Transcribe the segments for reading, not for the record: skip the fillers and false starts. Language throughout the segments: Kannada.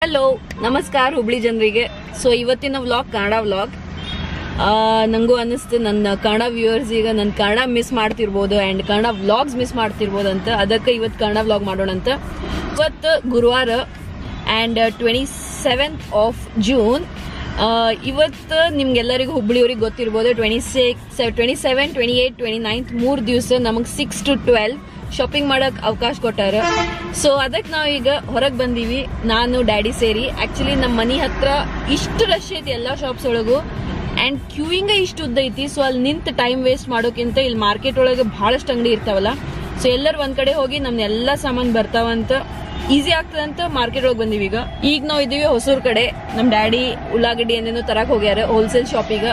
ಹಲೋ ನಮಸ್ಕಾರ ಹುಬ್ಳಿ ಜನರಿಗೆ. ಸೊ ಇವತ್ತಿನ ವ್ಲಾಗ್ ಕನ್ನಡ ವ್ಲಾಗ್. ನಂಗೂ ಅನ್ನಿಸ್ತು ನನ್ನ ಕನ್ನಡ ವ್ಯೂವರ್ಸ್ ಈಗ ನನ್ನ ಕನ್ನಡ ಮಿಸ್ ಮಾಡ್ತಿರ್ಬೋದು ಅಂಡ್ ಕನ್ನಡ ವ್ಲಾಗ್ಸ್ ಮಿಸ್ ಮಾಡ್ತಿರ್ಬೋದು ಅಂತ. ಅದಕ್ಕೆ ಇವತ್ತು ಕನ್ನಡ ವ್ಲಾಗ್ ಮಾಡೋಣ ಅಂತ. ಇವತ್ತು ಗುರುವಾರ ಅಂಡ್ 27th of June. ಇವತ್ತು ನಿಮ್ಗೆಲ್ಲರಿಗೂ ಹುಬ್ಳಿಯವ್ರಿಗೆ ಗೊತ್ತಿರ್ಬೋದು 27, 28, 29 3 ದಿವಸ ನಮಗೆ 6 to 12 ಶಾಪಿಂಗ್ ಮಾಡಕ್ ಅವಕಾಶ ಕೊಟ್ಟಾರ. ಸೊ ಅದಕ್ಕೆ ನಾವು ಈಗ ಹೊರಗೆ ಬಂದೀವಿ, ನಾನು ಡ್ಯಾಡಿ ಸೇರಿ. ಆಕ್ಚುಲಿ ನಮ್ಮ ಮನೆ ಹತ್ರ ಇಷ್ಟು ರಶ್ ಐತಿ ಎಲ್ಲ ಶಾಪ್ಸ್ ಒಳಗು ಅಂಡ್ ಕ್ಯೂಯಿಂಗ ಇಷ್ಟು ಉದ್ದ ಐತಿ. ಸೊ ಅಲ್ಲಿ ನಿಂತು ಟೈಮ್ ವೇಸ್ಟ್ ಮಾಡೋಕ್ಕಿಂತ ಇಲ್ಲಿ ಮಾರ್ಕೆಟ್ ಒಳಗೆ ಬಹಳಷ್ಟು ಅಂಗಡಿ ಇರ್ತಾವಲ್ಲ, ಸೊ ಎಲ್ಲರೂ ಒಂದ್ ಕಡೆ ಹೋಗಿ ನಮ್ನ ಎಲ್ಲಾ ಸಾಮಾನ್ ಬರ್ತಾವಂತ ಈಸಿ ಆಗ್ತದಂತ ಮಾರ್ಕೆಟ್ ಒಳಗೆ ಬಂದೀವಿ. ಈಗ ನಾವು ಇದೀವಿ ಹೊಸೂರ್ ಕಡೆ. ನಮ್ ಡ್ಯಾಡಿ ಉಳ್ಳಾಗಡ್ಡಿ ಏನೇನೋ ತರಕ್ ಹೋಗ್ಯಾರ ಹೋಲ್ಸೇಲ್ ಶಾಪಿಗ.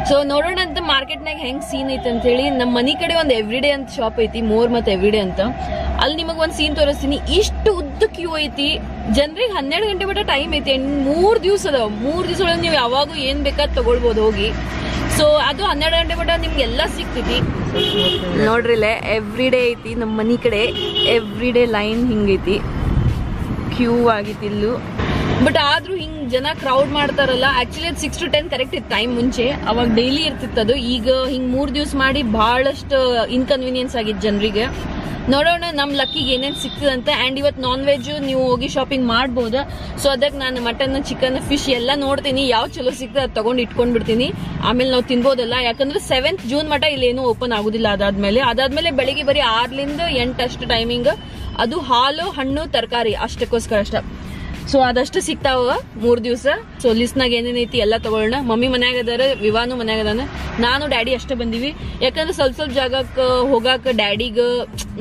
ಸೊ ನೋಡೋಣ ಅಂತ ಮಾರ್ಕೆಟ್ನಾಗ ಹೆಂಗ್ ಸೀನ್ ಐತಿ ಅಂತ ಹೇಳಿ. ನಮ್ಮ ಮನಿ ಕಡೆ ಒಂದು ಎವ್ರಿಡೇ ಅಂತ ಶಾಪ್ ಐತಿ, ಮೋರ್ ಮತ್ತೆ ಎವ್ರಿಡೇ ಅಂತ. ಅಲ್ಲಿ ನಿಮಗ್ ಒಂದ್ ಸೀನ್ ತೋರಿಸ್ತೀನಿ. ಇಷ್ಟು ಉದ್ದ ಕ್ಯೂ ಐತಿ, ಜನರಿಗೆ 12 ಗಂಟೆ ಮಟ್ಟ ಟೈಮ್ ಐತಿ. 3 ದಿವಸ ಅದಾವ. 3 ದಿವಸ ಒಳಗೆ ನೀವು ಯಾವಾಗ ಏನ್ ಬೇಕಾದ್ ತಗೊಳ್ಬೋದು ಹೋಗಿ. ಸೊ ಅದು 12 ಗಂಟೆ ಮಟ್ಟ ನಿಮ್ಗೆ ಎಲ್ಲಾ ಸಿಗ್ತೈತಿ. ನೋಡ್ರಿಲೆ ಎವ್ರಿಡೇ ಐತಿ ನಮ್ಮ ಮನಿ ಕಡೆ. ಎವ್ರಿಡೇ ಲೈನ್ ಹಿಂಗೈತಿ, ಕ್ಯೂ ಆಗಿತಿ ಇಲ್ಲೂ. ಬಟ್ ಆದ್ರೂ ಹಿಂಗ್ ಜನ ಕ್ರೌಡ್ ಮಾಡ್ತಾರಲ್ಲ. ಆಕ್ಚುಲಿ ಅದು 6 to 10 ಕರೆಕ್ಟ್ ಇತ್ತು ಟೈಮ್ ಮುಂಚೆ. ಅವಾಗ ಡೈಲಿ ಇರ್ತಿತ್ತು ಅದು. ಈಗ ಹಿಂಗ್ 3 ದಿವಸ ಮಾಡಿ ಬಹಳಷ್ಟು ಇನ್ಕನ್ವೀನಿಯನ್ಸ್ ಆಗಿತ್ತು ಜನರಿಗೆ. ನೋಡೋಣ ನಮ್ ಲಕ್ಕಿಗೆ ಏನೇನ್ ಸಿಗ್ತದಂತ. ಅಂಡ್ ಇವತ್ತು ನಾನ್ ವೆಜ್ ನೀವು ಹೋಗಿ ಶಾಪಿಂಗ್ ಮಾಡ್ಬೋದ. ಸೊ ಅದಕ್ಕೆ ನಾನು ಮಟನ್, ಚಿಕನ್, ಫಿಶ್ ಎಲ್ಲ ನೋಡ್ತೀನಿ. ಯಾವ ಚಲೋ ಸಿಗ್ತದೆ ಅದು ತಗೊಂಡ್ ಇಟ್ಕೊಂಡ್ ಬಿಡ್ತೀನಿ. ಆಮೇಲೆ ನಾವು ತಿನ್ಬೋದಲ್ಲ. ಯಾಕಂದ್ರೆ 7th June ಮಟ ಇಲ್ಲಿ ಏನೂ ಓಪನ್ ಆಗುದಿಲ್ಲ. ಅದಾದ್ಮೇಲೆ ಬೆಳಿಗ್ಗೆ ಬರೀ 6 to 8 ಅಷ್ಟು ಟೈಮಿಂಗ್. ಅದು ಹಾಲು, ಹಣ್ಣು, ತರಕಾರಿ ಅಷ್ಟಕ್ಕೋಸ್ಕರ ಅಷ್ಟ. ಸೊ ಅದಷ್ಟು ಸಿಗ್ತಾವ 3 ದಿವಸ. ಸೊ ಲಿಸ್ಟ್ನಾಗ ಏನೇನೈತಿ ಎಲ್ಲ ತಗೊಳ್ಳೋಣ. ಮಮ್ಮಿ ಮನ್ಯಾಗ ಅದಾರ, ವಿವಾನು ಮನ್ಯಾಗ ಅದಾನ, ನಾನು ಡ್ಯಾಡಿ ಅಷ್ಟೇ ಬಂದಿವಿ. ಯಾಕಂದ್ರೆ ಸ್ವಲ್ಪ ಜಾಗಕ್ಕೆ ಹೋಗಾಕ ಡ್ಯಾಡಿಗ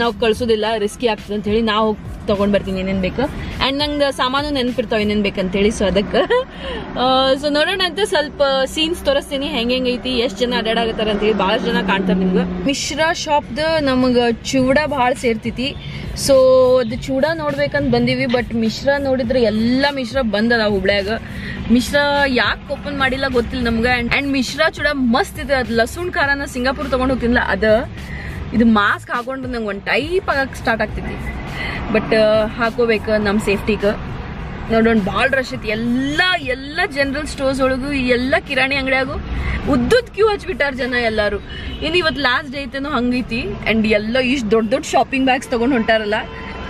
ನಾವು ಕಳ್ಸೋದಿಲ್ಲ, ರಿಸ್ಕಿ ಆಗ್ತದೆ ಅಂತ ಹೇಳಿ ನಾವು ತಗೊಂಡ್ ಬರ್ತೀನಿ ಏನೇನ್ ಬೇಕು. ಅಂಡ್ ನಂಗೆ ಸಾಮಾನು ನೆನಪಿರ್ತಾವ ಏನೇನ್ ಬೇಕಂತ ಹೇಳಿ. ಸೊ ಅದಕ್ಕೆ ಸೊ ನೋಡೋಣ ಅಂತ ಸ್ವಲ್ಪ ಸೀನ್ಸ್ ತೋರಿಸ್ತೀನಿ ಹೆಂಗೈತಿ, ಎಷ್ಟ್ ಜನ ಅಡ್ಡಾಡಾಗತ್ತಾರ ಅಂತ ಹೇಳಿ. ಬಹಳ ಜನ ಕಾಣ್ತಾರ ನಿಮ್ಗೆ. ಮಿಶ್ರಾ ಶಾಪ್ದ ನಮಗ ಚೂಡ ಬಹಳ ಸೇರ್ತೈತಿ. ಸೊ ಅದು ಚೂಡ ನೋಡ್ಬೇಕಂತ ಬಂದೀವಿ. ಬಟ್ ಮಿಶ್ರಾ ನೋಡಿದ್ರೆ ಎಲ್ಲಾ ಮಿಶ್ರಾ ಬಂದದ ಹುಬ್ಳ್ಯಾಗ. ಮಿಶ್ರಾ ಯಾಕೆ ಓಪನ್ ಮಾಡಿಲ್ಲ ಗೊತ್ತಿಲ್ಲ ನಮ್ಗೆ. ಅಂಡ್ ಮಿಶ್ರಾ ಚೂಡ ಮಸ್ತ್ ಇದೆ. ಅದು ಲಸೂಣ್ ಖಾರನ ಸಿಂಗಾಪುರ್ ತಗೊಂಡ್ ಹೋಗ್ತಿಲ್ಲ. ಇದು ಮಾಸ್ಕ್ ಹಾಕೊಂಡ್ರೆ ನಂಗೆ ಒಂದ್ ಟೈಪ್ ಆಗಕ್ ಸ್ಟಾರ್ಟ್ ಆಗ್ತೈತಿ. ಬಟ್ ಹಾಕೋಬೇಕು ನಮ್ ಸೇಫ್ಟಿಗ. ನೋಡೋಣ ಭಾಳ ರಶ್ ಐತಿ. ಎಲ್ಲಾ ಜನರಲ್ ಸ್ಟೋರ್ಸ್ ಒಳಗು, ಎಲ್ಲಾ ಕಿರಾಣಿ ಅಂಗಡಿಯಾಗು ಉದ್ದದ್ ಕ್ಯೂ ಹಚ್ಬಿಟ್ಟಾರ ಜನ ಎಲ್ಲಾರು. ಇನ್ನು ಇವತ್ತು ಲಾಸ್ಟ್ ಡೇ ಐತೇನೋ ಹಂಗೈತಿ. ಅಂಡ್ ಎಲ್ಲ ಇಷ್ಟು ದೊಡ್ಡ ಶಾಪಿಂಗ್ ಬ್ಯಾಗ್ಸ್ ತಗೊಂಡ್ ಹೊಂಟಾರಲ್ಲ.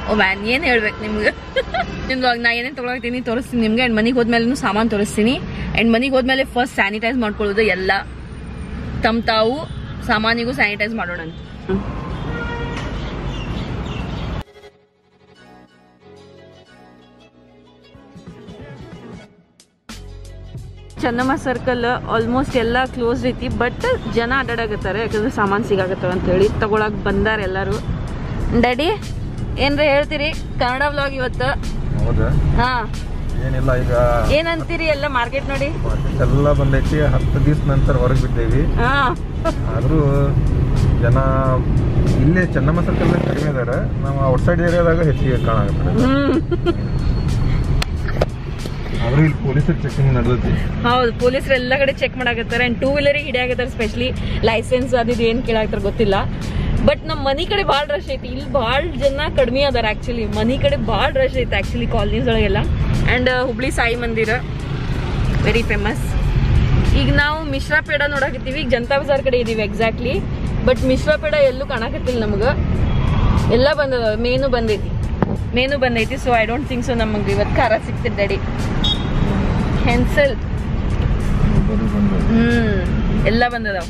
ಓ ವ್ಯಾನ್ ಏನ್ ಹೇಳ್ಬೇಕು ನಿಮ್ಗೆ. ನಾ ಏನೇನ್ ತಗೊಳತೀನಿ ತೋರಿಸ್ತೀನಿ ನಿಮ್ಗೆ. ಅಂಡ್ ಮನಿಗೆ ಹೋದ್ಮೇಲೆ ಸಾಮಾನ್ ತೋರಿಸ್ತೀನಿ. ಅಂಡ್ ಮನಿಗೆ ಹೋದ್ಮೇಲೆ ಫಸ್ಟ್ ಸ್ಯಾನಿಟೈಸ್ ಮಾಡ್ಕೊಳ್ಳೋದು ಎಲ್ಲ. ತಾವು ಸಾಮಾನಿಗೂ ಸ್ಯಾನಿಟೈಸ್ ಮಾಡೋಣ ಅಂತ. ಚೆನ್ನಮ್ಮ ಸರ್ಕಲ್ ಆಲ್ಮೋಸ್ಟ್ ಎಲ್ಲ ಕ್ಲೋಸ್ ಐತಿ. ಬಟ್ ಜನ ಅಡ್ಡಾಡಕತ್ತಾರೆ ಯಾಕಂದ್ರೆ ಸಾಮಾನು ಸಿಗಾಕತ್ತಾವ ಅಂತ ಹೇಳಿ ತಗೊಳಕ್ ಬಂದಾರ ಎಲ್ಲಾರು. ಡ್ಯಾಡಿ ಏನ್ರ ಹೇಳ್ತೀರಿ ಕನ್ನಡ ವ್ಲಾಗ್ ಇವತ್ತು? ಹಾ ಏನಿಲ್ಲ, ಈಗ ಏನಂತೀರಿ? ಎಲ್ಲ ಮಾರ್ಕೆಟ್ ನೋಡಿ ಎಲ್ಲ ಬಂದೈತಿ. 10 ದಿವಸ ನಂತರ ಹೊರಗೆ ಬಿದ್ದೇವಿ. ಆದ್ರೂ ಜನ ಇಲ್ಲೇ ಚೆನ್ನಮ್ಮ ಸರ್ಕಲ್ ಕಡಿಮೆ ಇದಾರೆ. ನಾವು ಔಟ್ಸೈಡ್ ಏರಿಯಾದಾಗ ಹೆಚ್ಚಿಗೆ ಕಾಣಾಕತ್ತಾರೆ. ಆದ್ರೂ ಇಲ್ಲಿ ಪೊಲೀಸರು ಚೆಕಿಂಗ್ ನಡೆದೈತಿ. ಹೌದು, ಪೊಲೀಸರು ಎಲ್ಲ ಕಡೆ ಚೆಕ್ ಮಾಡಾಕತ್ತಾರೆ. ಅಂಡ್ 2 ವೀಲರಿಗೆ ಹಿಡಿಯಾಕತ್ತಾರೆ. ಸ್ಪೆಷಲಿ ಲೈಸೆನ್ಸ್ ಅದು ಏನ್ ಕೇಳಾಕತ್ತಾರ ಗೊತ್ತಿಲ್ಲ. ಬಟ್ ನಮ್ ಮನಿ ಕಡೆ ಭಾಳ ರಶ್ ಐತಿ. ಇಲ್ಲಿ ಭಾಳ ಜನ ಕಡಿಮೆ ಅದಾರ. ಆಕ್ಚುಲಿ ಮನಿ ಕಡೆ ಭಾಳ ರಶ್ ಐತಿ ಆಕ್ಚುಲಿ ಕಾಲನೀಸ್ ಒಳಗೆಲ್ಲ. ಅಂಡ್ ಹುಬ್ಳಿ ಸಾಯಿ ಮಂದಿರ ವೆರಿ ಫೇಮಸ್. ಈಗ ನಾವು ಮಿಶ್ರಾ ಪೇಡ ನೋಡಾಕತ್ತೀವಿ. ಈಗ ಜನತಾ ಬಜಾರ್ ಕಡೆ ಇದೀವಿ ಎಕ್ಸಾಕ್ಟ್ಲಿ. ಬಟ್ ಮಿಶ್ರಾ ಪೇಡ ಎಲ್ಲೂ ಕಾಣಾಕತ್ತಿಲ್ಲ ನಮ್ಗ. ಎಲ್ಲ ಬಂದದ. ಮೇನು ಬಂದೈತಿ. So I don't think so ನಮಗೆ ಇವತ್ತು ಖಾರ ಸಿಗ್ತದೆ ಡ್ಯಾಡಿ. ಹೆನ್ಸಲ್ ಎಲ್ಲ ಬಂದದಾವ.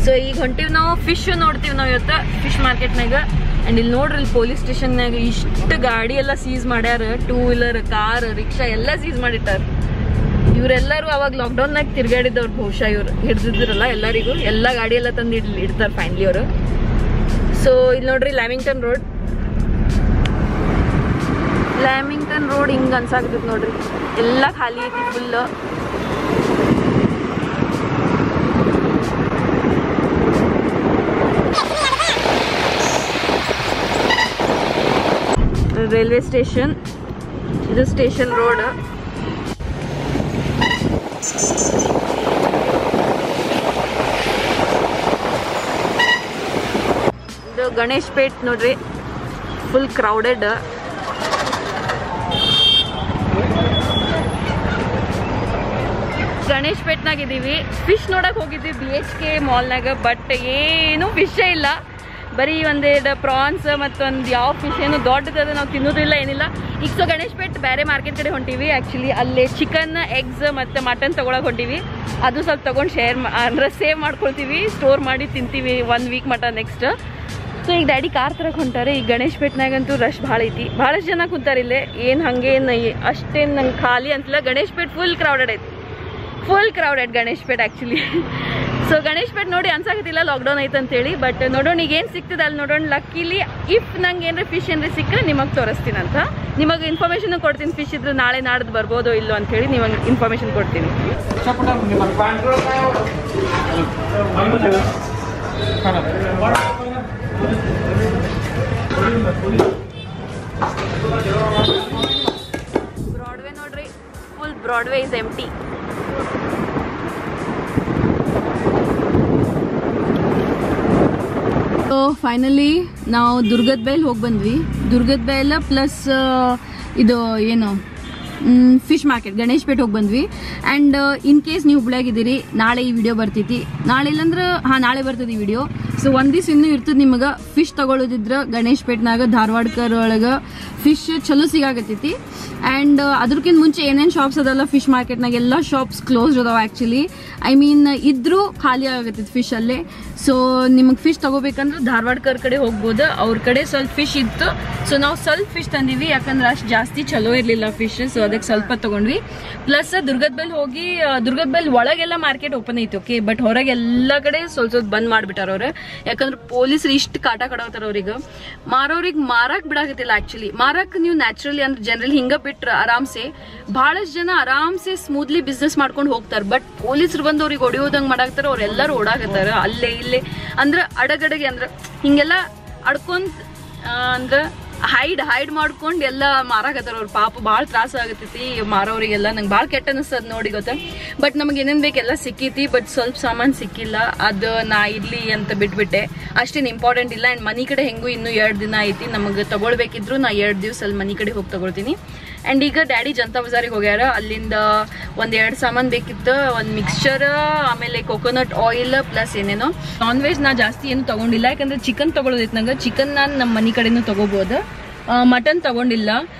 ಸೊ ಈಗ ಹೊಂಟಿವಿ ನಾವು. ಫಿಶ್ ನೋಡ್ತೀವಿ ನಾವು ಇವತ್ತು ಫಿಶ್ ಮಾರ್ಕೆಟ್ನಾಗ. ಅಂಡ್ ಇಲ್ಲಿ ನೋಡ್ರಿ, ಇಲ್ಲಿ ಪೊಲೀಸ್ ಸ್ಟೇಷನ್ನಾಗ ಇಷ್ಟು ಗಾಡಿ ಎಲ್ಲ ಸೀಸ್ ಮಾಡ್ಯಾರ. 2 ವೀಲರ್, ಕಾರ್, ರಿಕ್ಷಾ ಎಲ್ಲ ಸೀಸ್ ಮಾಡಿಟ್ಟಾರ. ಇವರೆಲ್ಲರೂ ಅವಾಗ ಲಾಕ್ಡೌನ್ನಾಗ ತಿರ್ಗಾಡಿದವ್ರು ಬಹುಶಃ. ಇವ್ರು ಹಿಡ್ದಿದ್ರಲ್ಲ ಎಲ್ಲರಿಗೂ. ಎಲ್ಲ ಗಾಡಿ ಎಲ್ಲ ತಂದು ಇಡ್ತಾರೆ ಫೈನಲಿ ಅವರು. ಸೊ ಇಲ್ಲಿ ನೋಡ್ರಿ ಲ್ಯಾಮಿಂಗ್ಟನ್ ರೋಡ್ ಹಿಂಗ ಅನ್ಸಾಕತ್ತೈತಿ ನೋಡ್ರಿ. ಎಲ್ಲ ಖಾಲಿ ಐತಿ ಫುಲ್. ರೈಲ್ವೆ ಸ್ಟೇಷನ್ ಇದು. Station road. ಇದು ಗಣೇಶ್ ಪೇಟ್ ನೋಡ್ರಿ, ಫುಲ್ ಕ್ರೌಡೆಡ್. ಪೇಟ್ನಾಗ ಇದೀವಿ. ಫಿಶ್ ನೋಡಕ್ ಹೋಗಿದ್ವಿ BHK ಮಾಲ್ನಾಗ, ಬಟ್ ಏನು ಫಿಶೇ ಇಲ್ಲ. ಬರೀ ಒಂದೆರಡು ಪ್ರಾನ್ಸ್ ಮತ್ತೊಂದು ಯಾವ ಫಿಶ್ ಏನು ದೊಡ್ಡದ ನಾವು ತಿನ್ನೋದಿಲ್ಲ ಏನಿಲ್ಲ. ಈಗ ಸೊ ಗಣೇಶ್ ಪೇಟ್ ಬೇರೆ ಮಾರ್ಕೆಟ್ ಕಡೆ ಹೊಂಟಿವಿ. ಆ್ಯಕ್ಚುಲಿ ಅಲ್ಲೇ ಚಿಕನ್, ಎಗ್ಸ್ ಮತ್ತು ಮಟನ್ ತೊಗೊಳಕ್ಕೆ ಹೊಂಟಿವಿ. ಅದು ಸ್ವಲ್ಪ ತೊಗೊಂಡು ಅಂದರೆ ಸೇವ್ ಮಾಡ್ಕೊಳ್ತೀವಿ, ಸ್ಟೋರ್ ಮಾಡಿ ತಿಂತೀವಿ 1 ವೀಕ್ ಮಟ ನೆಕ್ಸ್ಟ್. ಸೊ ಈಗ ಡ್ಯಾಡಿ ಕಾರ್ ತರಕ್ಕೆ ಹೊಂಟಾರೆ. ಈಗ ಗಣೇಶ್ ಪೇಟ್ನಾಗಂತೂ ರಶ್ ಭಾಳ ಐತಿ, ಭಾಳಷ್ಟು ಜನ ಕುಂತಾರೆ ಇಲ್ಲೇ. ಏನು ಹಂಗೇನು ಅಷ್ಟೇನು ನಂಗೆ ಖಾಲಿ ಅಂತಿಲ್ಲ. ಗಣೇಶ್ ಪೇಟ್ ಫುಲ್ ಕ್ರೌಡೆಡ್ ಐತಿ, full crowded Ganesh plate actually. So Ganesh plate ನೋಡಿ ಅನ್ಸಾಕತ್ತಿಲ್ಲ ಲಾಕ್ಡೌನ್ ಐತೆ ಅಂತೇಳಿ. ಬಟ್ ನೋಡೋಣ ಈಗ ಏನು ಸಿಗ್ತದೆ ಅಲ್ಲಿ ನೋಡೋಣ. ಲಕ್ಕಿಲಿ ಇಫ್ ನಂಗೆ ಏನಾರ ಫಿಶ್ ಏನಾರ ಸಿಕ್ಕರೆ ನಿಮಗೆ ತೋರಿಸ್ತೀನಂತ. ನಿಮಗೆ ಇನ್ಫಾರ್ಮೇಷನ್ ಕೊಡ್ತೀನಿ. ಫಿಶ್ ಇದ್ರೆ ನಾಳೆ ನಾಡ್ದು ಬರ್ಬೋದೋ ಇಲ್ಲೋ ಅಂಥೇಳಿ ನಿಮಗೆ ಇನ್ಫಾರ್ಮೇಷನ್ ಕೊಡ್ತೀನಿ. ಬ್ರಾಡ್ವೇ ನೋಡ್ರಿ, full Broadway is empty. Finally ನಾವು ದುರ್ಗದ ಬೈಲ್ ಹೋಗಿ ಬಂದ್ವಿ. ದುರ್ಗದ ಬೈಲ ಪ್ಲಸ್ ಇದು ಏನು ಫಿಶ್ ಮಾರ್ಕೆಟ್ ಗಣೇಶ್ ಪೇಟ್ ಹೋಗಿ ಬಂದ್ವಿ. ಆ್ಯಂಡ್ ಇನ್ ಕೇಸ್ ನೀವು ಹುಬ್ಳ್ಯಾಗಿದ್ದೀರಿ, ನಾಳೆ ಈ ವಿಡಿಯೋ ಬರ್ತೈತಿ. ನಾಳೆ ಇಲ್ಲಂದ್ರೆ ನಾಳೆ ಬರ್ತದೆ ಈ ವಿಡಿಯೋ. ಸೊ ಒಂದು ದಿವ್ಸ ಇನ್ನೂ ಇರ್ತದೆ ನಿಮಗೆ. ಫಿಶ್ ತಗೊಳ್ಳೋದಿದ್ರೆ ಗಣೇಶ್ ಪೇಟ್ನಾಗ ಧಾರವಾಡಕರ್ ಒಳಗೆ ಫಿಶ್ ಚಲೋ ಸಿಗಾಕತ್ತೈತಿ. ಆ್ಯಂಡ್ ಅದಕ್ಕಿಂತ ಮುಂಚೆ ಏನೇನು ಶಾಪ್ಸ್ ಅದಲ್ಲ ಫಿಶ್ ಮಾರ್ಕೆಟ್ನಾಗ ಎಲ್ಲ ಶಾಪ್ಸ್ ಕ್ಲೋಸ್ಡ್ ಅದಾವ ಆ್ಯಕ್ಚುಲಿ. ಐ ಮೀನ್ ಇದ್ರೂ ಖಾಲಿ ಆಗತ್ತೈತಿ ಫಿಶ್ ಅಲ್ಲೇ. ಸೊ ನಿಮಗೆ ಫಿಶ್ ತಗೋಬೇಕಂದ್ರೆ ಧಾರವಾಡಕರ್ ಕಡೆ ಹೋಗ್ಬೋದು, ಅವ್ರ ಕಡೆ ಸ್ವಲ್ಪ ಫಿಶ್ ಇತ್ತು. ಸೊ ನಾವು ಸ್ವಲ್ಪ ಫಿಶ್ ತಂದೀವಿ, ಯಾಕಂದ್ರೆ ಅಷ್ಟು ಜಾಸ್ತಿ ಚಲೋ ಇರಲಿಲ್ಲ ಫಿಶ್. ಸೊ ಅದಕ್ಕೆ ಸ್ವಲ್ಪ ತಗೊಂಡ್ವಿ. ಪ್ಲಸ್ ದುರ್ಗದ ಬೈಲ್ ಹೋಗಿ, ದುರ್ಗದ ಬೈಲ್ ಒಳಗೆಲ್ಲ ಮಾರ್ಕೆಟ್ ಓಪನ್ ಐತಿ ಓಕೆ, ಬಟ್ ಹೊರಗೆ ಎಲ್ಲ ಕಡೆ ಸ್ವಲ್ಪ ಬಂದ್ ಮಾಡ್ಬಿಟ್ಟಾರ ಅವ್ರು. ಯಾಕಂದ್ರೆ ಪೊಲೀಸರು ಇಷ್ಟು ಕಾಟ ಕಡಾವತಾರ ಅವ್ರಿಗೆ. ಮಾರೋರಿಗೆ ಮಾರಾಕ್ ಬಿಡಾಕತ್ತಿಲ್ಲ ಆಕ್ಚುಲಿ. ಮಾರಾಕ್ ನೀವು ನ್ಯಾಚುರಲಿ ಅಂದ್ರೆ ಜನರಲಿ ಹಿಂಗ ಬಿಟ್ರ ಆರಾಮ್ಸೆ ಬಹಳಷ್ಟು ಜನ ಆರಾಮ್ಸೆ ಸ್ಮೂತ್ಲಿ ಬಿಸ್ನೆಸ್ ಮಾಡ್ಕೊಂಡು ಹೋಗ್ತಾರೆ. ಬಟ್ ಪೊಲೀಸರು ಬಂದು ಅವ್ರಿಗೆ ಹೊಡಿಯೋದಂಗ್ ಮಾಡಾಕ್ತಾರ. ಅವ್ರೆಲ್ಲರೂ ಓಡಾಕತ್ತಾರ ಅಲ್ಲೇ ಇಲ್ಲೇ. ಅಂದ್ರೆ ಅಡಗಡೆಗೆ ಅಂದ್ರೆ ಹಿಂಗೆಲ್ಲ ಅಡ್ಕೊಂತ ಅಂದ್ರೆ ಹೈಡ್ ಮಾಡ್ಕೊಂಡು ಎಲ್ಲ ಮಾರಾಕತ್ತಾರ ಅವ್ರು. ಪಾಪ ಭಾಳ ತ್ರಾಸ ಆಗತೈತಿ ಮಾರೋರಿಗೆಲ್ಲ. ನಂಗೆ ಭಾಳ ಕೆಟ್ಟ ಅನಿಸ್ತದ ನೋಡಿ ಗೊತ್ತಾ. ಬಟ್ ನಮಗೆ ಏನೇನು ಬೇಕೆಲ್ಲ ಸಿಕ್ಕೈತಿ, ಬಟ್ ಸ್ವಲ್ಪ ಸಾಮಾನು ಸಿಕ್ಕಿಲ್ಲ. ಅದು ನಾ ಇರ್ಲಿ ಅಂತ ಬಿಟ್ಬಿಟ್ಟೆ. ಅಷ್ಟೇನು ಇಂಪಾರ್ಟೆಂಟ್ ಇಲ್ಲ. ಆ್ಯಂಡ್ ಮನೆ ಕಡೆ ಹೆಂಗೂ ಇನ್ನೂ 2 ದಿನ ಐತಿ. ನಮಗೆ ತಗೊಳ್ಬೇಕಿದ್ರು ನಾ 2 ದಿವಸ ಅಲ್ಲಿ ಮನೆ ಕಡೆ ಹೋಗಿ ತಗೊಳ್ತೀನಿ. ಆ್ಯಂಡ್ ಈಗ ಡ್ಯಾಡಿ ಜನತಾ ಬಜಾರಿಗೆ ಹೋಗ್ಯಾರ. ಅಲ್ಲಿಂದ 1-2 ಸಾಮಾನು ಬೇಕಿತ್ತು. ಒಂದು ಮಿಕ್ಸ್ಚರ್, ಆಮೇಲೆ ಕೊಕೊನಟ್ ಆಯಿಲ್, ಪ್ಲಸ್ ಏನೇನೋ ನಾನ್ ವೆಜ್ ನಾ ಜಾಸ್ತಿ ಏನು ತಗೊಂಡಿಲ್ಲ. ಯಾಕಂದ್ರೆ ಚಿಕನ್ ತಗೊಳ್ಳೋದೈತೆ ನಂಗೆ. ಚಿಕನ್ ನಾನು ನಮ್ಮ ಮನೆ ಕಡೆನೂ ತಗೋಬೋದು. ಮಟನ್ ತಗೊಂಡಿಲ್ಲ,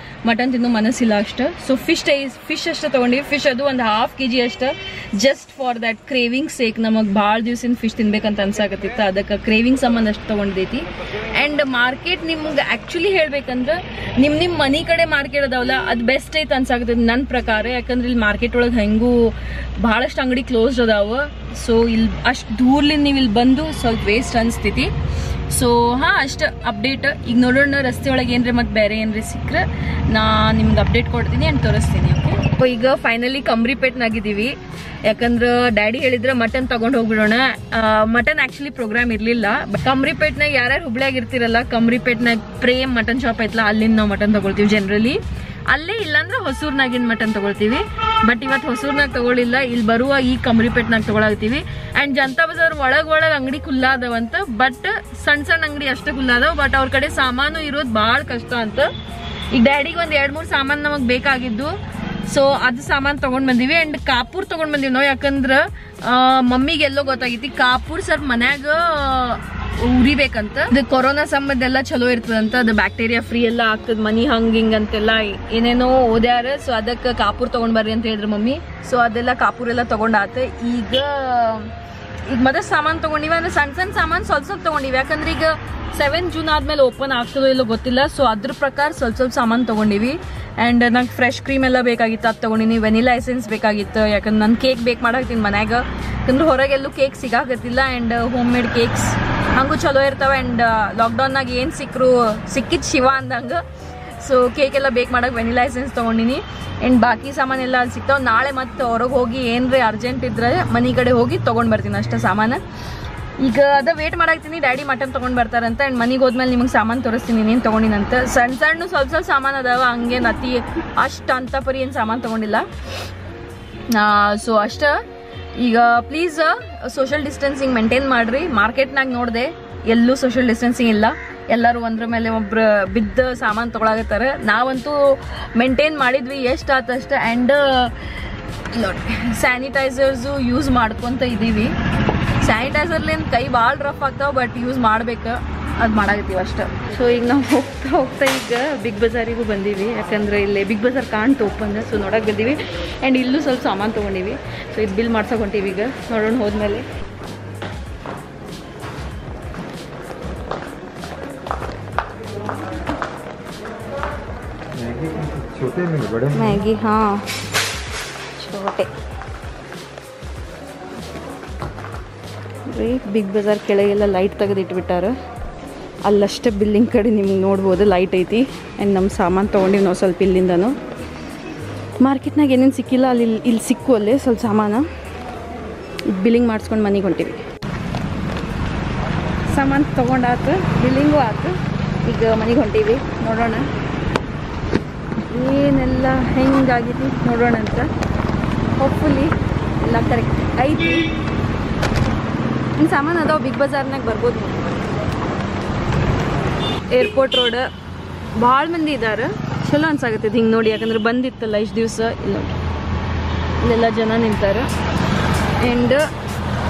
ಮಟನ್ ತಿನ್ನೋ ಮನಸ್ಸಿಲ್ಲ ಅಷ್ಟು. ಸೊ ಫಿಶ್ ಅಷ್ಟು ತಗೊಂಡಿವಿ. ಫಿಶ್ ಅದು ಒಂದು 1/2 kg ಅಷ್ಟು, just for that craving sake. ನಮಗೆ ಭಾಳ ದಿವ್ಸಿನ ಫಿಶ್ ತಿನ್ಬೇಕಂತ ಅನ್ಸಾಕತ್ತಿತ್ತು, ಅದಕ್ಕೆ ಕ್ರೇವಿಂಗ್ ಸಂಬಂಧ ಅಷ್ಟು ತಗೊಂಡೈತಿ. ಆ್ಯಂಡ್ ಮಾರ್ಕೆಟ್ ನಿಮ್ಗೆ ಆ್ಯಕ್ಚುಲಿ ಹೇಳ್ಬೇಕಂದ್ರೆ ನಿಮ್ಮ ಮನೆ ಕಡೆ ಮಾರ್ಕೆಟ್ ಅದಾವಲ್ಲ ಅದು ಬೆಸ್ಟ್ ಐತೆ ಅನ್ಸಾಕತ್ತೈತಿ ನನ್ನ ಪ್ರಕಾರ. ಯಾಕಂದ್ರೆ ಇಲ್ಲಿ ಮಾರ್ಕೆಟ್ ಒಳಗೆ ಹೆಂಗೂ ಭಾಳಷ್ಟು ಅಂಗಡಿ ಕ್ಲೋಸ್ಡ್ ಅದಾವ. ಸೊ ಇಲ್ಲಿ ಅಷ್ಟು ದೂರ್ಲಿಂದ ನೀವು ಇಲ್ಲಿ ಬಂದು ಸ್ವಲ್ಪ ವೇಸ್ಟ್ ಅನಿಸ್ತೈತಿ. ಸೊ ಅಷ್ಟು ಅಪ್ಡೇಟ್. ಈಗ ನೋಡೋಣ ರಸ್ತೆ ಒಳಗೆ ಏನ್ರಿ ಮತ್ತೆ ಬೇರೆ ಏನ್ರಿ ಸಿಕ್ಕರೆ ನಾ ನಿಮ್ಗೆ ಅಪ್ಡೇಟ್ ಕೊಡ್ತೀನಿ ಆ್ಯಂಡ್ ತೋರಿಸ್ತೀನಿ. ಓಕೆ, ಈಗ ಫೈನಲಿ ಕಂಬ್ರಿಪೇಟ್ನಾಗಿದ್ದೀವಿ. ಯಾಕಂದ್ರೆ ಡ್ಯಾಡಿ ಹೇಳಿದ್ರೆ ಮಟನ್ ತಗೊಂಡು ಹೋಗ್ಬಿಡೋಣ. ಮಟನ್ ಆ್ಯಕ್ಚುಲಿ ಪ್ರೋಗ್ರಾಮ್ ಇರಲಿಲ್ಲ. ಕಂಬ್ರಿಪೇಟ್ನಾಗ ಯಾರ್ಯಾರು ಹುಬ್ಳ್ಯಾಗ ಇರ್ತಿರಲ್ಲ, ಕಂಬ್ರಿಪೇಟ್ನಾಗ ಪ್ರೇಮ್ ಮಟನ್ ಶಾಪ್ ಐತಲ್ಲ, ಅಲ್ಲಿಂದ ನಾವು ಮಟನ್ ತಗೊಳ್ತೀವಿ ಜನರಲಿ. ಅಲ್ಲೇ ಇಲ್ಲಾಂದ್ರೆ ಹೊಸೂರ್ನಾಗಿನ ಮಟನ್ ತಗೊಳ್ತೀವಿ. ಬಟ್ ಇವತ್ತು ಹೊಸೂರ್ನಾಗ ತಗೊಳ್ಳಿಲ್ಲ, ಇಲ್ಲಿ ಬರುವ ಈ ಕಂಬ್ರಿಪೇಟ್ನಾಗ ತಗೊಳತ್ತೀವಿ. ಆ್ಯಂಡ್ ಜನತಾ ಬಜಾರ್ ಒಳಗೆ ಅಂಗಡಿ ಖುಲ್ಲಾದವಂತ, ಬಟ್ ಸಣ್ಣ ಅಂಗಡಿ ಅಷ್ಟೇ ಖುಲ್ಲಾದವ. ಬಟ್ ಅವ್ರ ಕಡೆ ಸಾಮಾನು ಇರೋದು ಭಾಳ ಕಷ್ಟ ಅಂತ. ಈಗ ಡ್ಯಾಡಿಗೆ ಒಂದು 2-3 ಸಾಮಾನು ನಮಗೆ ಬೇಕಾಗಿದ್ದು. ಸೊ ಅದು ಸಾಮಾನು ತಗೊಂಡ್ ಬಂದಿವಿ. ಅಂಡ್ ಕಾಪೂರ್ ತಗೊಂಡ್ ಬಂದಿವಿ ನಾವು. ಯಾಕಂದ್ರೆ ಮಮ್ಮಿಗೆ ಎಲ್ಲೋ ಗೊತ್ತಾಗೈತಿ ಕಾಪೂರ್ ಸ್ವಲ್ಪ ಮನ್ಯಾಗ ಉರಿಬೇಕಂತ. ಅದು ಕೊರೋನಾ ಸಂಬಂಧ ಎಲ್ಲ ಚಲೋ ಇರ್ತದಂತ. ಅದು ಬ್ಯಾಕ್ಟೀರಿಯಾ ಫ್ರೀ ಎಲ್ಲ ಆಗ್ತದ ಮನಿ ಹಿಂಗ್ ಅಂತೆಲ್ಲ ಏನೇನೋ ಓದ್ಯಾರ. ಸೊ ಅದಕ್ಕೆ ಕಾಪೂರ್ ತಗೊಂಡ್ ಬರ್ರಿ ಅಂತ ಹೇಳಿದ್ರು ಮಮ್ಮಿ. ಸೊ ಅದೆಲ್ಲ ಕಾಪೂರ್ ಎಲ್ಲ ತಗೊಂಡಾತ. ಈಗ ಮತ್ತೆ ಸಾಮಾನು ತಗೊಂಡಿವಿ. ಅಂದ್ರೆ ಸಣ್ಣ ಸಾಮಾನು ಸ್ವಲ್ಪ ತಗೊಂಡಿವಿ. ಯಾಕಂದ್ರೆ ಈಗ 7 ಜೂನ್ ಆದ್ಮೇಲೆ ಓಪನ್ ಆಗ್ತದೋ ಇಲ್ಲೋ ಗೊತ್ತಿಲ್ಲ. ಸೊ ಅದ್ರ ಪ್ರಕಾರ ಸ್ವಲ್ಪ ಸಾಮಾನು ತಗೊಂಡಿವಿ. ಆ್ಯಂಡ್ ನಂಗೆ ಫ್ರೆಶ್ ಕ್ರೀಮ್ ಎಲ್ಲ ಬೇಕಾಗಿತ್ತು, ಅದು ತಗೊಂಡಿನಿ. ವೆನಿಲಾ ಎಸೆನ್ಸ್ ಬೇಕಾಗಿತ್ತು, ಯಾಕಂದ್ರೆ ನಾನು ಕೇಕ್ ಬೇಕ್ ಮಾಡಾಕ್ತೀನಿ ಮನ್ಯಾಗ. ಯಾಕಂದ್ರೆ ಹೊರಗೆಲ್ಲೂ ಕೇಕ್ ಸಿಗಾಕತ್ತಿಲ್ಲ. ಆ್ಯಂಡ್ ಹೋಮ್ ಮೇಡ್ ಕೇಕ್ಸ್ ಹಂಗೂ ಚಲೋ ಇರ್ತಾವೆ. ಆ್ಯಂಡ್ ಲಾಕ್ಡೌನ್ನಾಗ ಏನು ಸಿಕ್ಕಿದ್ ಶಿವ ಅಂದಂಗೆ. ಸೊ ಕೇಕ್ ಎಲ್ಲ ಬೇಕ್ ಮಾಡಕ್ಕೆ ವೆನಿಲಾ ಎಸೆನ್ಸ್ ತೊಗೊಂಡಿನಿ. ಆ್ಯಂಡ್ ಬಾಕಿ ಸಾಮಾನೆಲ್ಲ ಅಲ್ಲಿ ಸಿಗ್ತಾವೆ. ನಾಳೆ ಮತ್ತೆ ಹೊರಗೆ ಹೋಗಿ ಏನ್ರಿ ಅರ್ಜೆಂಟ್ ಇದ್ರೆ ಮನೆ ಕಡೆ ಹೋಗಿ ತೊಗೊಂಡು ಬರ್ತೀನಿ ಅಷ್ಟೇ ಸಾಮಾನು. ಈಗ ಅದ ವೇಟ್ ಮಾಡಾಕ್ತೀನಿ, ಡ್ಯಾಡಿ ಮಟನ್ ತೊಗೊಂಡು ಬರ್ತಾರಂತ. ಆ್ಯಂಡ್ ಮನೆಗೆ ಹೋದ್ಮೇಲೆ ನಿಮಗೆ ಸಾಮಾನು ತೋರಿಸ್ತೀನಿ ಏನೇನು ತೊಗೊಂಡಿನಂತ. ಸಣ್ಣ ಸ್ವಲ್ಪ ಸಾಮಾನು ಅದಾವ, ಹಂಗೇನು ಅಷ್ಟು ಅಂತ ಪರಿ ಏನು ಸಾಮಾನು ತೊಗೊಂಡಿಲ್ಲ. ಸೊ ಅಷ್ಟ. ಈಗ ಪ್ಲೀಸ್ ಸೋಷಿಯಲ್ ಡಿಸ್ಟೆನ್ಸಿಂಗ್ ಮೇಂಟೈನ್ ಮಾಡಿರಿ. ಮಾರ್ಕೆಟ್ನಾಗ ನೋಡಿದೆ ಎಲ್ಲೂ ಸೋಷಿಯಲ್ ಡಿಸ್ಟೆನ್ಸಿಂಗ್ ಇಲ್ಲ. ಎಲ್ಲರೂ ಒಂದ್ರ ಮೇಲೆ ಒಬ್ರು ಬಿದ್ದ ಸಾಮಾನು ತೊಗೊಳಾಗತ್ತಾರೆ. ನಾವಂತೂ ಮೇಂಟೈನ್ ಮಾಡಿದ್ವಿ ಎಷ್ಟು ಆತಷ್ಟು. ಆ್ಯಂಡ್ ನೋಡ್ರಿ ಸ್ಯಾನಿಟೈಸರ್ಸು ಯೂಸ್ ಮಾಡ್ಕೊತ ಇದ್ದೀವಿ. ಸ್ಯಾನಿಟೈಸರ್ಲಿಂದ ಕೈ ಭಾಳ ರಫ್ ಆಗ್ತಾವ, ಬಟ್ ಯೂಸ್ ಮಾಡ್ಬೇಕು, ಅದು ಮಾಡಾಕತ್ತೀವಿ ಅಷ್ಟೇ. ಸೊ ಈಗ ನಾವು ಹೋಗ್ತಾ ಈಗ ಬಿಗ್ ಬಜಾರಿಗೂ ಬಂದೀವಿ, ಯಾಕಂದ್ರೆ ಇಲ್ಲಿ ಬಿಗ್ ಬಜಾರ್ ಕಾಣ್ತು ಓಪನ್. ಸೊ ನೋಡಕ್ಕೆ ಬಂದೀವಿ. ಆ್ಯಂಡ್ ಇಲ್ಲೂ ಸ್ವಲ್ಪ ಸಾಮಾನು ತೊಗೊಂಡಿವಿ. ಸೊ ಇದು ಬಿಲ್ ಮಾಡ್ಸೋಕೆ ಹೊಂಟೀವಿ ಈಗ, ನೋಡೋಣ ಹೋದ್ಮೇಲೆ. ಮ್ಯಾಗಿ ಹಾಂ ಚೋಟೆ ರೀ. ಬಿಗ್ ಬಜಾರ್ ಕೆಳಗೆಲ್ಲ ಲೈಟ್ ತೆಗೆದಿಟ್ಬಿಟ್ಟಾರ. ಅಲ್ಲಷ್ಟೇ ಬಿಲ್ಲಿಂಗ್ ಕಡೆ ನಿಮ್ಗೆ ನೋಡ್ಬೋದು ಲೈಟ್ ಐತಿ. ಆ್ಯಂಡ್ ನಮ್ಮ ಸಾಮಾನು ತೊಗೊಂಡಿವಿ ನಾವು ಸ್ವಲ್ಪ ಇಲ್ಲಿಂದನೂ. ಮಾರ್ಕೆಟ್ನಾಗ ಏನೇನು ಸಿಕ್ಕಿಲ್ಲ ಅಲ್ಲಿ ಇಲ್ಲಿ ಸಿಕ್ಕು ಅಲ್ಲೇ ಸ್ವಲ್ಪ ಸಾಮಾನು. ಬಿಲ್ಲಿಂಗ್ ಮಾಡಿಸ್ಕೊಂಡು ಮನೆಗೆ ಹೊಂಟೀವಿ. ಸಾಮಾನು ತೊಗೊಂಡಾತು, ಬಿಲ್ಲಿಂಗು ಆಯ್ತು. ಈಗ ಮನೆಗೆ ಹೊಂಟೀವಿ. ನೋಡೋಣ ಏನೆಲ್ಲ ಹೆಂಗಾಗಿತ್ತು ನೋಡೋಣ ಅಂತ. ಹೋಪ್ಫುಲಿ ಎಲ್ಲ ಕರೆಕ್ಟ್ ಐತಿ. ಇನ್ನು ಸಾಮಾನು ಅದಾವ ಬಿಗ್ ಬಜಾರ್ನಾಗ ಬರ್ಬೋದು. ಏರ್ಪೋರ್ಟ್ ರೋಡ್ ಭಾಳ ಮಂದಿ ಇದ್ದಾರೆ, ಚಲೋ ಅನ್ಸಾಗತ್ತೈತಿ ಹಿಂಗೆ ನೋಡಿ. ಯಾಕಂದ್ರೆ ಬಂದಿತ್ತಲ್ಲ ಇಷ್ಟು ದಿವಸ. ಇಲ್ಲ ಇಲ್ಲೆಲ್ಲ ಜನ ನಿಂತಾರೆ. ಆ್ಯಂಡ್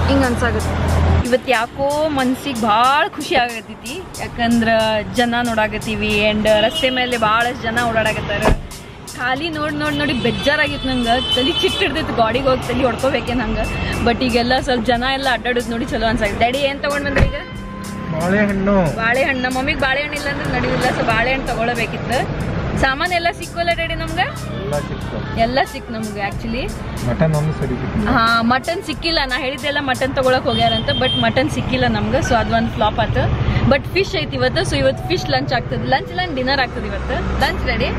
ಹಿಂಗೆ ಅನ್ಸಾಗತ್ತೆ. ಇವತ್ತು ಯಾಕೋ ಮನ್ಸಿಗೆ ಭಾಳ ಖುಷಿ ಆಗತ್ತೈತಿ, ಯಾಕಂದ್ರೆ ಜನ ನೋಡಾಕತ್ತೀವಿ. ಆ್ಯಂಡ್ ರಸ್ತೆ ಮೇಲೆ ಭಾಳಷ್ಟು ಜನ ಓಡಾಡಕತ್ತಾರೆ. ಖಾಲಿ ನೋಡಿ ಬೇಜಾರಾಗಿತ್ತು ನಂಗೆ. ತಲೆ ಚಿಟ್ಟು ಹಿಡ್ದೈತಿ, ಗಾಡಿಗೆ ಹೋಗಿ ತಲೆ ಹೊಡ್ಕೋಬೇಕೇನು ಹಂಗೆ. ಬಟ್ ಈಗೆಲ್ಲ ಸ್ವಲ್ಪ ಜನ ಎಲ್ಲ ಅಡ್ಡಾಡೋದು ನೋಡಿ ಚಲೋ ಅನ್ಸಾಗುತ್ತೆ. ಡ್ಯಾಡಿ ಏನು ತೊಗೊಂಡು ಬಂದ್ರಿ ಈಗ? ಬಾಳೆಹಣ್ಣು. ಮಮ್ಮಿಗೆ ಬಾಳೆಹಣ್ಣು ಇಲ್ಲ ಅಂದ್ರೆ ನಡೆಯಿಲ್ಲ. ಸೊ ಬಾಳೆಹಣ್ಣು ತೊಗೊಳಬೇಕಿತ್ತು. ಸಾಮಾನೆಲ್ಲ ಸಿಕ್ಕಲ್ಲ ಡ್ಯಾಡಿ ನಮ್ಗೆ? ಎಲ್ಲ ಸಿಕ್ ನಮ್ಗೆ ಆ್ಯಕ್ಚುಲಿ. ಮಟನ್ ಸಿಕ್ಕಿಲ್ಲ. ನಾ ಹೇಳಿದ್ದೆಲ್ಲ ಮಟನ್ ತೊಗೊಳಕ್ ಹೋಗ್ಯಾರಂತ, ಬಟ್ ಮಟನ್ ಸಿಕ್ಕಿಲ್ಲ ನಮ್ಗೆ. ಸೊ ಅದೊಂದು ಫ್ಲಾಪ್ ಆಯ್ತು. ಬಟ್ ಫಿಶ್ ಐತಿ ಇವತ್ತು. ಸೊ ಇವತ್ತು ಫಿಶ್ ಲಂಚ್ ಆಗ್ತದೆ. ಲಂಚ್ ಇಲ್ಲ ಡಿನ್ನರ್ ಆಗ್ತದೆ ಇವತ್ತು. Lunch ready?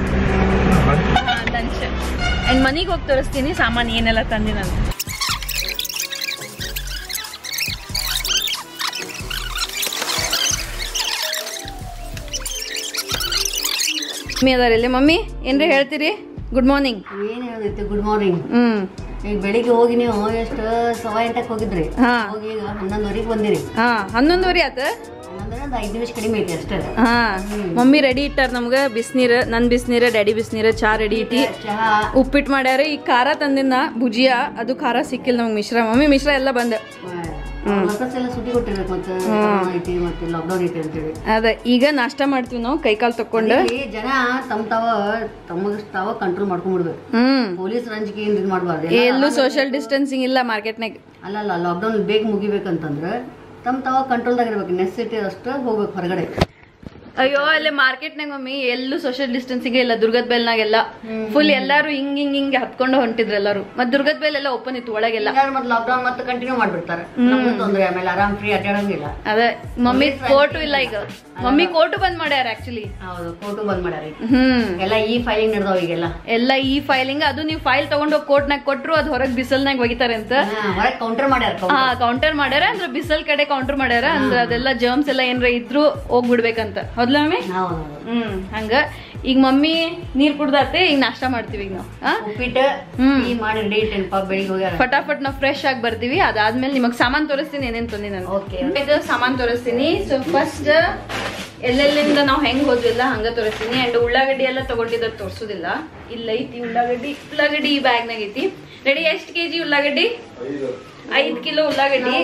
ಲಂಚ್. ಆ್ಯಂಡ್ ಮನೆಗೆ ಹೋಗಿ ತೋರಿಸ್ತೀನಿ ಸಾಮಾನು ಏನೆಲ್ಲ ತಂದಿನಂತ. ಮಮ್ಮಿ ಅದಾರಿಲ್ಲ? ಮಮ್ಮಿ ಏನ್ರಿ ಹೇಳ್ತೀರಿ? Good morning. ಏನ್ ಹೇಳ್ದೈತಿ ಗುಡ್ ಮಾರ್ನಿಂಗ್. ಈಗ ಬೆಳಿಗ್ಗೆ ಹೋಗಿ ನೀವು ಎಷ್ಟು 8:15 ಹೋಗಿದ್ರಿ. ಹೋಗಿ ಈಗ 11:00 ಬಂದಿರಿ. 11:30 ಆತ. 5 ನಿಮಿಷ ಕಡಿಮೆ ಐತಿ ಅಷ್ಟೇ. ಮಮ್ಮಿ ರೆಡಿ ಇಟ್ಟಾರ ನಮ್ಗ ಬಿಸಿನೀರ್. ನನ್ ಬಿಸಿನೀರ, ಡ್ಯಾಡಿ ಬಿಸಿನೀರ, ಚಾ ರೆಡಿ ಐತಿ. ಉಪ್ಪಿಟ್ಟು ಮಾಡ್ಯಾರ. ಈಗ ಖಾರ ತಂದಿನ ಭುಜಿಯಾ, ಅದು ಖಾರ ಸಿಕ್ಕಿಲ್ಲ ನಮ್ಗೆ. ಮಿಶ್ರ ಮಮ್ಮಿ ಮಿಶ್ರ ಎಲ್ಲ ಬಂದ. ಸುದ್ದಿ ಕೊಟ್ಟಿರ್ಬೇಕು ಮತ್ತೆ ಐತಿ ಮತ್ತೆ ಲಾಕ್ಡೌನ್ ಐತಿ ಅಂತೇಳಿ. ಅದ ಈಗ ನಾಷ್ಟ ಮಾಡ್ತೀವಿ ನಾವು ಕೈಕಾಲು ತಕೊಂಡು. ಜನ ತಮಗ್ ತಾವ ಕಂಟ್ರೋಲ್ ಮಾಡ್ಕೊಂಡ್ಬಿಡ್ಬೇಕು. ಪೊಲೀಸ್ ರಂಜಿಕೆ ಏನ್ ಇದು ಮಾಡ್ಬಾರ್ದು. ಎಲ್ಲೂ ಸೋಷಿಯಲ್ ಡಿಸ್ಟೆನ್ಸಿಂಗ್ ಇಲ್ಲ ಮಾರ್ಕೆಟ್ನಾಗ. ಅಲ್ಲ ಲಾಕ್ಡೌನ್ ಬೇಗ ಮುಗಿಬೇಕಂತಂದ್ರೆ ತಾವ ಕಂಟ್ರೋಲ್ದಾಗ ಇರ್ಬೇಕು. ನೆಸೆಸಿಟಿ ಅಷ್ಟು ಹೋಗ್ಬೇಕು ಹೊರಗಡೆ. ಅಯ್ಯೋ ಅಲ್ಲೇ ಮಾರ್ಕೆಟ್ನಾಗ ಮಮ್ಮಿ ಎಲ್ಲೂ ಸೋಷಿಯಲ್ ಡಿಸ್ಟೆನ್ಸಿಂಗ್ ಇಲ್ಲ. ದುರ್ಗದ ಬೆಲ್ನಾಗೆಲ್ಲ ಫುಲ್ ಎಲ್ಲಾರು ಹಿಂಗ್ ಹತ್ಕೊಂಡು ಹೊಂಟಿದ್ರು ಎಲ್ಲಾರು. ಮತ್ ದುರ್ಗದ ಬೆಲ್ ಎಲ್ಲ ಓಪನ್ ಇತ್ತು ಒಳಗೆಲ್ಲ. ಮತ್ತೆ ಲಾಕ್ಡೌನ್ ಮತ್ತೆ ಕಂಟಿನ್ಯೂ ಮಾಡ್ಬಿಡ್ತಾರೆ. ತೊಂದ್ರೆ ಆಮೇಲೆ ಆರಾಮ್ ಫ್ರೀ ಅಡ್ಡಾಡಂಗಿಲ್ಲ. ಅದೇ ಮಮ್ಮಿ ಕೋರ್ಟು ಇಲ್ಲ ಈಗ. ಮಮ್ಮಿ ಕೋರ್ಟು ಬಂದ್ ಮಾಡ್ಯಾರ ಆಕ್ಚುಲಿ. ಹೌದು, ಕೋರ್ಟು ಬಂದ್ ಮಾಡ್ಯಾರ. ಎಲ್ಲ ಈ ಫೈಲಿಂಗ್ ನಡೆದಾವ ಈಗೆಲ್ಲ. ಎಲ್ಲ ಈ ಫೈಲಿಂಗ್. ಅದು ನೀವು ಫೈಲ್ ತಗೊಂಡು ಕೋರ್ಟ್ನಾಗ ಕೊಟ್ರು ಅದು ಹೊರಗ್ ಬಿಸಲ್ನಾಗ ಒಗಿತಾರೆ ಅಂತ. ಕೌಂಟರ್ ಮಾಡ್ಯಾರ. ಕೌಂಟರ್ ಮಾಡ್ಯಾರ ಅಂದ್ರೆ ಬಿಸಲ್ ಕಡೆ ಕೌಂಟರ್ ಮಾಡ್ಯಾರ ಅಂದ್ರೆ ಅದೆಲ್ಲ ಜರ್ಮ್ಸ್ ಎಲ್ಲ ಏನ್ರ ಇದ್ರು ಹೋಗ್ಬಿಡ್ಬೇಕಂತ. ಹೌದಲ್ಲ ಮಮ್ಮಿ? ಹಂಗ ಈಗ ಮಮ್ಮಿ ನೀರ್ ಕುಡ್ದಾತೆ. ಈಗ ನಾಷ್ಟ ಮಾಡ್ತೀವಿ ಈಗ ನಾವು. ಉಪ್ಪಿಟ್ಟು ಮಾಡಿ ರೆಡಿ ಇಟ್ಟೇನಪ್ಪ. ಬೆಳಿಗ್ಗೆ ಹೋಗ್ಯಾರ. ಫಟಾಫಟ್ ನಾವು ಫ್ರೆಶ್ ಆಗಿ ಬರ್ತೀವಿ. ಅದಾದ್ಮೇಲೆ ನಿಮಗ್ ಸಾಮಾನ್ ತೋರಿಸ್ತೀನಿ ಏನೇನ್ ತಂದಿ ನಾನು. ಇದು ಸಾಮಾನ್ ತೋರಿಸ್ತೀನಿ. ಸೊ ಫಸ್ಟ್ ಎಲ್ಲೆಲ್ಲಿಂದ ನಾವು ಹೆಂಗ್ ಹೋದ್ವಿಲ್ಲ ಹಂಗ ತೋರಿಸ್ತೀನಿ. ಅಂಡ್ ಉಳ್ಳಾಗಡ್ಡಿ ಎಲ್ಲ ತಗೊಂಡಿದ್ದ ತೋರ್ಸುದಿಲ್ಲ. ಇಲ್ಲ ಐತಿ ಉಳ್ಳಾಗಡ್ಡಿ ಈ ಬ್ಯಾಗ್ನಾಗ ಐತಿ. ರೆಡಿ? ಎಷ್ಟು ಕೆಜಿ ಉಳ್ಳಾಗಡ್ಡಿ? 5 ಕಿಲೋ ಉಳ್ಳಾಗಡ್ಡಿ.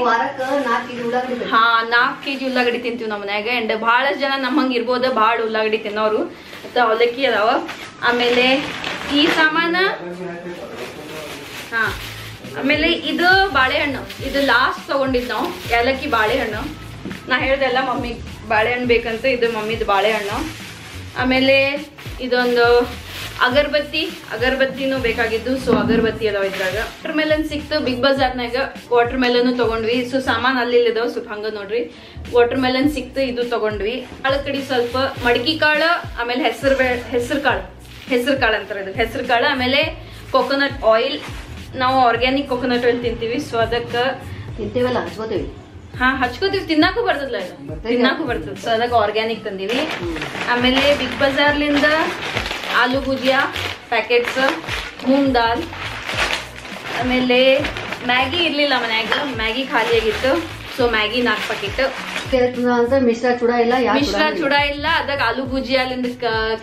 4 ಕೆಜಿ ಉಳ್ಳಾಗಡ್ಡಿ ತಿಂತೀವಿ ನಮ್ಮ ಮನ್ಯಾಗ. ಅಂಡ್ ಬಹಳಷ್ಟು ಜನ ನಮ್ಮಂಗ ಇರ್ಬೋದ ಭಾಳ ಉಳ್ಳಾಗಡ್ಡಿ ತಿನ್ನೋರು. ಮತ್ತ ಅವಲಕ್ಕಿ ಅದಾವ. ಆಮೇಲೆ ಈ ಸಾಮಾನ. ಆಮೇಲೆ ಇದು ಬಾಳೆಹಣ್ಣು. ಇದು ಲಾಸ್ಟ್ ತಗೊಂಡಿದ್ ನಾವು ಏಲಕ್ಕಿ ಬಾಳೆಹಣ್ಣು. ನಾ ಹೇಳ್ದೆ ಅಲ್ಲ ಮಮ್ಮಿ ಬಾಳೆಹಣ್ಣು ಬೇಕಂತ. ಇದು ಮಮ್ಮಿದು ಬಾಳೆಹಣ್ಣು. ಆಮೇಲೆ ಇದೊಂದು ಅಗರ್ಬತ್ತಿನೂ ಬೇಕಾಗಿದ್ದು. ಸೊ ಅಗರ್ಬತ್ತಿ ಅದಾವ ಇದ್ರಾಗ. ವಾಟರ್ ಮೆಲನ್ ಸಿಕ್ತು ಬಿಗ್ ಬಜಾರ್ನಾಗ. ವಾಟರ್ ಮೆಲನ್ ತಗೊಂಡ್ವಿ. ಸೊ ಸಾಮಾನ್ ಅಲ್ಲಿ ಇದಾವ ಸ್ವಲ್ಪ ಹಂಗ ನೋಡ್ರಿ. ವಾಟರ್ ಮೆಲನ್ ಸಿಕ್ತು, ಇದು ತಗೊಂಡ್ವಿ. ಕಾಳ ಕಡಿ ಸ್ವಲ್ಪ ಮಡಕಿ ಕಾಳು. ಆಮೇಲೆ ಹೆಸರು ಕಾಳು ಅಂತಾರೆ ಇದು. ಹೆಸರು ಕಾಳು. ಆಮೇಲೆ ಕೊಕೊನಟ್ ಆಯಿಲ್. ನಾವು ಆರ್ಗ್ಯಾನಿಕ್ ಕೊಕೊನಟ್ ಆಯಿಲ್ ತಿಂತೀವಿ. ಸೊ ಅದಕ್ಕೆ ತಿಂತೀವಲ್ಲ ಹಚ್ಕೋತೀವಿ. ಹಚ್ಕೋತೀವಿ. ತಿನ್ನಾಕು ಬರ್ತದಲ್ಲ ಇದು. ತಿನ್ನಾಕು ಬರ್ತದ. ಸೊ ಅದಕ್ಕೆ ಆರ್ಗ್ಯಾನಿಕ್ ತಂದೀವಿ. ಆಮೇಲೆ ಬಿಗ್ ಬಜಾರ್ಲಿಂದ ಆಲೂ ಭುಜಿಯಾ ಪ್ಯಾಕೆಟ್ಸ್, ಮೂಂಗ್ ದಾಲ್. ಆಮೇಲೆ ಮ್ಯಾಗಿ ಇರ್ಲಿಲ್ಲ ಮನ್ಯಾಗ. ಮ್ಯಾಗಿ ಖಾಲಿ ಆಗಿತ್ತು. So Maggi 4 packet. ಅಷ್ಟೇ ಇರ್ತದ ಅಂತ ಮಿಶ್ರ ಚೂಡ ಇಲ್ಲ, ಮಿಶ್ರ ಚೂಡ ಇಲ್ಲ, ಅದಾಗ ಆಲೂ ಭುಜಿ ಅಲ್ಲಿಂದ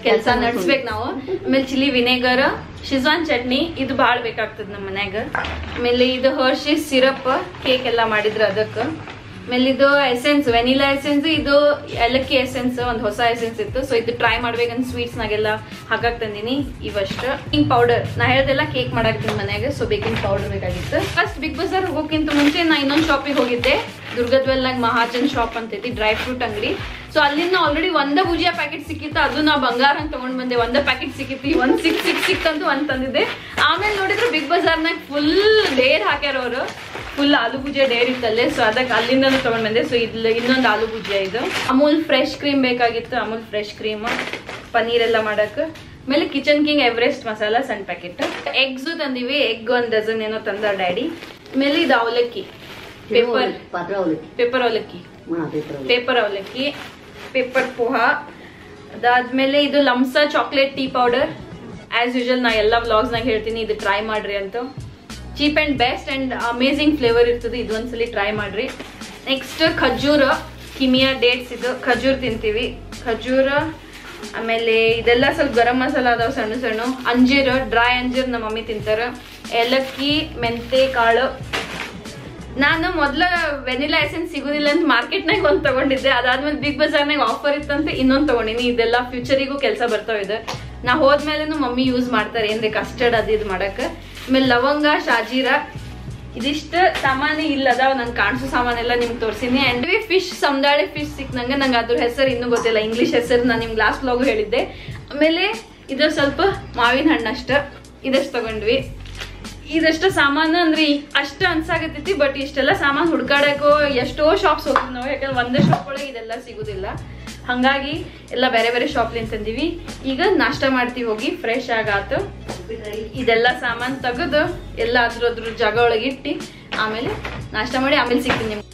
ಕೆಲಸ ನಡ್ಸ್ಬೇಕು ನಾವು. ಆಮೇಲೆ ಚಿಲ್ಲಿ ವಿನೆಗರ್, ಶಿಜ್ವಾನ್ ಚಟ್ನಿ ಇದು ಬಾಳ ಬೇಕಾಗ್ತದ ನಮ್ಮ ಮನ್ಯಾಗ. ಆಮೇಲೆ ಇದು ಹರ್ಷೀಸ್ ಸಿರಪ್ ಕೇಕ್ ಎಲ್ಲ ಮಾಡಿದ್ರ ಅದಕ್ಕೆ. ಆಮೇಲೆ ಇದು ಎಸೆನ್ಸ್, ವೆನಿಲಾ ಎಸೆನ್ಸ್, ಇದು ಏಲಕ್ಕಿ ಎಸೆನ್ಸ್, ಒಂದು ಹೊಸ ಎಸೆನ್ಸ್ ಇತ್ತು. ಸೊ ಇದು ಟ್ರೈ ಮಾಡ್ಬೇಕಂತ ಸ್ವೀಟ್ಸ್ ನಾಗೆಲ್ಲ ಹಾಕಕ್ ತಂದಿನಿ. ಇವಷ್ಟ ಬೇಕಿಂಗ್ ಪೌಡರ್, ನಾ ಹೇಳ್ದೆಲ್ಲ ಕೇಕ್ ಮಾಡಾಕ್ತೀನಿ ಮನ್ಯಾಗ, ಸೊ ಬೇಕಿಂಗ್ ಪೌಡರ್ ಬೇಕಾಗಿತ್ತು. ಫಸ್ಟ್ ಬಿಗ್ ಬಜಾರ್ ಹೋಗೋಕ್ಕಿಂತ ಮುಂಚೆ ನಾ ಇನ್ನೊಂದು ಶಾಪಿಗೆ ಹೋಗಿದ್ದೆ, ದುರ್ಗದ್ವಲ್ನಾಗ ಮಹಾಜನ್ ಶಾಪ್ ಅಂತೈತಿ, ಡ್ರೈ ಫ್ರೂಟ್ ಅಂಗಡಿ. ಸೊ ಅಲ್ಲಿಂದ ಆಲ್ರೆಡಿ ಒಂದ ಭುಜಿಯಾ ಪ್ಯಾಕೆಟ್ ಸಿಕ್ಕಿತ್ತು, ಅದು ನಾ ಬಂಗಾರ ಅಂತ ತಗೊಂಡ್ ಬಂದೆ. ಒಂದ ಪ್ಯಾಕೆಟ್ ಸಿಕ್ಕಿತ್ತು, ಒಂದ್ ಸಿಕ್ತಂದು ಒಂದ್ ತಂದಿದ್ದೆ. ಆಮೇಲೆ ನೋಡಿದ್ರೆ ಬಿಗ್ ಬಜಾರ್ನಾಗ ಫುಲ್ ಡೇರ್ ಹಾಕ್ಯಾರ ಅವರು, ಫುಲ್ ಆಲೂ ಭುಜಿಯಾ ಡೇರ್ ಇತ್ತಲ್ಲೇ. ಸೊ ಅದಕ್ಕೆ ಅಲ್ಲಿಂದ ತಗೊಂಡ್ ಬಂದೆ. ಸೊ ಇಲ್ಲಿ ಇನ್ನೊಂದು ಆಲೂ ಭುಜಿಯಾ ಇದು. ಅಮೂಲ್ ಫ್ರೆಶ್ ಕ್ರೀಮ್ ಬೇಕಾಗಿತ್ತು, ಅಮೂಲ್ ಫ್ರೆಶ್ ಕ್ರೀಮ್ ಪನ್ನೀರ್ ಎಲ್ಲ ಮಾಡಕ್. ಆಮೇಲೆ ಕಿಚನ್ ಕಿಂಗ್ ಎವರೆಸ್ಟ್ ಮಸಾಲ ಸಣ್ಣ ಪ್ಯಾಕೆಟ್. ಎಗ್ಸ್ ತಂದಿವಿ, ಎಗ್ 1 ಡಜನ್ ಏನೋ ತಂದ ಡ್ಯಾಡಿ. ಆಮೇಲೆ ಇದು ಅವಲಕ್ಕಿ, ಪೇಪರ್ ಅವಲಕ್ಕಿ, ಪೇಪರ್ ಪೋಹಾ. ಅದಾದ್ಮೇಲೆ ಇದು ಲಮ್ಸಾ chocolate tea powder. As usual ನಾ ಎಲ್ಲ ವ್ಲಾಗ್ಸ್ ನಾಗ ಹೇಳ್ತೀನಿ ಇದು ಟ್ರೈ ಮಾಡ್ರಿ ಅಂತ. Cheap and best and amazing flavour ಇರ್ತದೆ, ಇದು ಒಂದ್ಸಲಿ ಟ್ರೈ ಮಾಡ್ರಿ. ನೆಕ್ಸ್ಟ್ ಖಜೂರ, ಕಿಮಿಯಾ ಡೇಟ್ಸ್, ಇದು ಖಜೂರ್ ತಿಂತೀವಿ, ಖಜೂರ. ಆಮೇಲೆ ಇದೆಲ್ಲ ಸ್ವಲ್ಪ ಗರಂ ಮಸಾಲ ಅದಾವ ಸಣ್ಣ ಸಣ್ಣ. ಅಂಜೀರ್, ಡ್ರೈ ಅಂಜೀರ್ ನಮ್ಮ ಮಮ್ಮಿ ತಿಂತಾರ. ಏಲಕ್ಕಿ, ಮೆಂತೆ ಕಾಳು. ನಾನು ಮೊದ್ಲ ವೆನಿಲಾ ಎಸೆನ್ಸ್ ಸಿಗುದಿಲ್ಲ ಅಂತ ಮಾರ್ಕೆಟ್ನಾಗ ಒಂದ್ ತಗೊಂಡಿದ್ದೆ, ಅದಾದ್ಮೇಲೆ ಬಿಗ್ ಬಜಾರ್ನಾಗ ಆಫರ್ ಇತ್ತಂತ ಇನ್ನೊಂದ್ ತಗೊಂಡಿನಿ. ಇದೆಲ್ಲ ಫ್ಯೂಚರಿಗೂ ಕೆಲಸ ಬರ್ತಾವ. ಇದು ನಾ ಹೋದ್ಮೇಲೆನು ಮಮ್ಮಿ ಯೂಸ್ ಮಾಡ್ತಾರೆ ಏನ್ರಿ ಕಸ್ಟರ್ಡ್ ಅದು ಇದು ಮಾಡಕ್. ಆಮೇಲೆ ಲವಂಗ, ಶಾಜೀರಾ, ಇದಿಷ್ಟ ಸಾಮಾನು ಇಲ್ಲ ಅದಾವ. ನಂಗೆ ಕಾಣಿಸೋ ಸಾಮಾನೆಲ್ಲ ನಿಮ್ಗೆ ತೋರಿಸಿನಿ. ಅಂಡ್ ಫಿಶ್, ಸಮದಾಳೆ ಫಿಶ್ ಸಿಕ್ ನಂಗೆ ಅದ್ರ ಹೆಸರು ಇನ್ನೂ ಗೊತ್ತಿಲ್ಲ, ಇಂಗ್ಲಿಷ್ ಹೆಸರು ನಾನು ನಿಮ್ಗೆ ಲಾಸ್ಟ್ ವ್ಲಾಗು ಹೇಳಿದ್ದೆ. ಆಮೇಲೆ ಇದು ಸ್ವಲ್ಪ ಮಾವಿನ ಹಣ್ಣು ಅಷ್ಟ, ಇದಷ್ಟು ತಗೊಂಡ್ವಿ. ಇದಷ್ಟ ಸಾಮಾನು ಅಂದ್ರೆ ಅಷ್ಟ ಅನ್ಸಾಗತ್ತೈತಿ, ಬಟ್ ಇಷ್ಟೆಲ್ಲ ಸಾಮಾನು ಹುಡ್ಕಾಡಕ್ಕೋ ಎಷ್ಟೋ ಶಾಪ್ಸ್ ಹೋಗ್ತೀವಿ ನಾವು, ಯಾಕಂದ್ರೆ ಒಂದೇ ಶಾಪ್ ಒಳಗೆ ಇದೆಲ್ಲ ಸಿಗುದಿಲ್ಲ. ಹಂಗಾಗಿ ಎಲ್ಲ ಬೇರೆ ಬೇರೆ ಶಾಪ್ಲಿಂದ ತಂದಿವಿ. ಈಗ ನಾಷ್ಟ ಮಾಡ್ತೀವಿ ಹೋಗಿ, ಫ್ರೆಶ್ ಆಗಾತು. ಇದೆಲ್ಲ ಸಾಮಾನು ತೆಗೆದು ಎಲ್ಲ ಅದ್ರ ಜಾಗ ಒಳಗೆ ಇಟ್ಟು ಆಮೇಲೆ ನಾಷ್ಟ ಮಾಡಿ ಆಮೇಲೆ ಸಿಗ್ತೀನಿ ನಿಮ್ಗೆ.